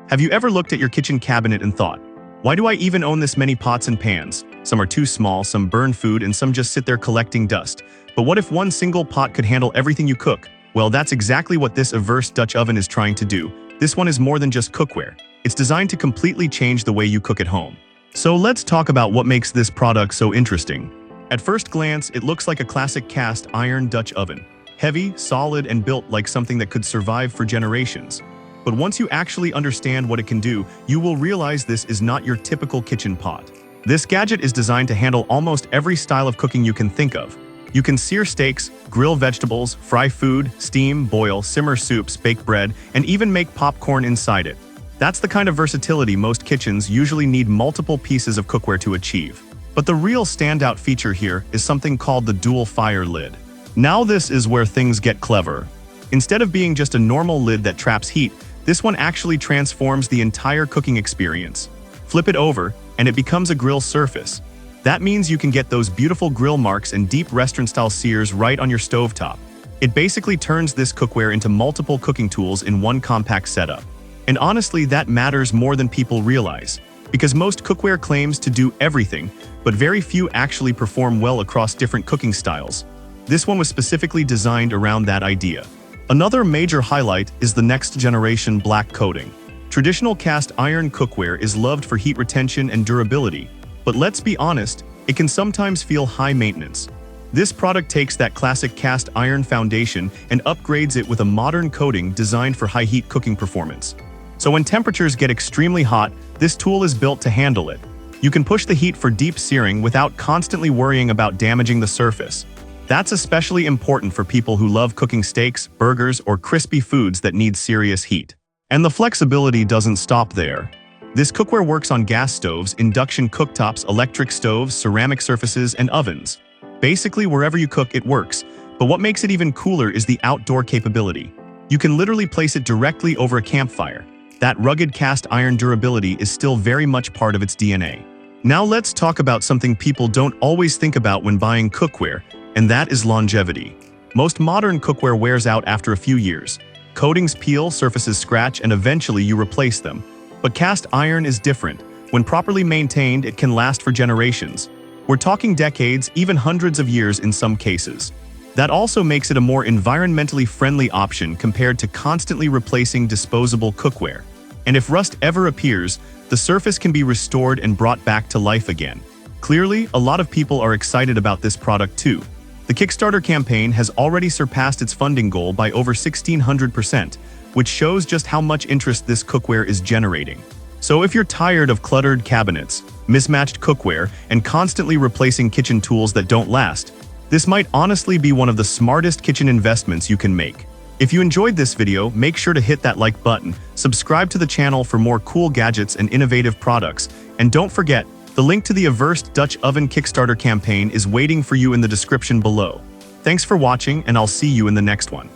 Have you ever looked at your kitchen cabinet and thought, why do I even own this many pots and pans? Some are too small, some burn food, and some just sit there collecting dust. But what if one single pot could handle everything you cook? Well, that's exactly what this Everstt Dutch oven is trying to do. This one is more than just cookware. It's designed to completely change the way you cook at home. So let's talk about what makes this product so interesting. At first glance, it looks like a classic cast iron Dutch oven. Heavy, solid, and built like something that could survive for generations. But once you actually understand what it can do, you will realize this is not your typical kitchen pot. This gadget is designed to handle almost every style of cooking you can think of. You can sear steaks, grill vegetables, fry food, steam, boil, simmer soups, bake bread, and even make popcorn inside it. That's the kind of versatility most kitchens usually need multiple pieces of cookware to achieve. But the real standout feature here is something called the dual fire lid. Now this is where things get clever. Instead of being just a normal lid that traps heat, this one actually transforms the entire cooking experience. Flip it over, and it becomes a grill surface. That means you can get those beautiful grill marks and deep restaurant-style sears right on your stovetop. It basically turns this cookware into multiple cooking tools in one compact setup. And honestly, that matters more than people realize, because most cookware claims to do everything, but very few actually perform well across different cooking styles. This one was specifically designed around that idea. Another major highlight is the next-generation black coating. Traditional cast iron cookware is loved for heat retention and durability, but let's be honest, it can sometimes feel high maintenance. This product takes that classic cast iron foundation and upgrades it with a modern coating designed for high-heat cooking performance. So when temperatures get extremely hot, this tool is built to handle it. You can push the heat for deep searing without constantly worrying about damaging the surface. That's especially important for people who love cooking steaks, burgers, or crispy foods that need serious heat. And the flexibility doesn't stop there. This cookware works on gas stoves, induction cooktops, electric stoves, ceramic surfaces, and ovens. Basically, wherever you cook, it works. But what makes it even cooler is the outdoor capability. You can literally place it directly over a campfire. That rugged cast iron durability is still very much part of its DNA. Now let's talk about something people don't always think about when buying cookware, and that is longevity. Most modern cookware wears out after a few years. Coatings peel, surfaces scratch, and eventually you replace them. But cast iron is different. When properly maintained, it can last for generations. We're talking decades, even hundreds of years in some cases. That also makes it a more environmentally friendly option compared to constantly replacing disposable cookware. And if rust ever appears, the surface can be restored and brought back to life again. Clearly, a lot of people are excited about this product too. The Kickstarter campaign has already surpassed its funding goal by over 1,600%, which shows just how much interest this cookware is generating. So if you're tired of cluttered cabinets, mismatched cookware, and constantly replacing kitchen tools that don't last, this might honestly be one of the smartest kitchen investments you can make. If you enjoyed this video, make sure to hit that like button, subscribe to the channel for more cool gadgets and innovative products, and don't forget, the link to the Everstt Dutch Oven Kickstarter campaign is waiting for you in the description below. Thanks for watching, and I'll see you in the next one.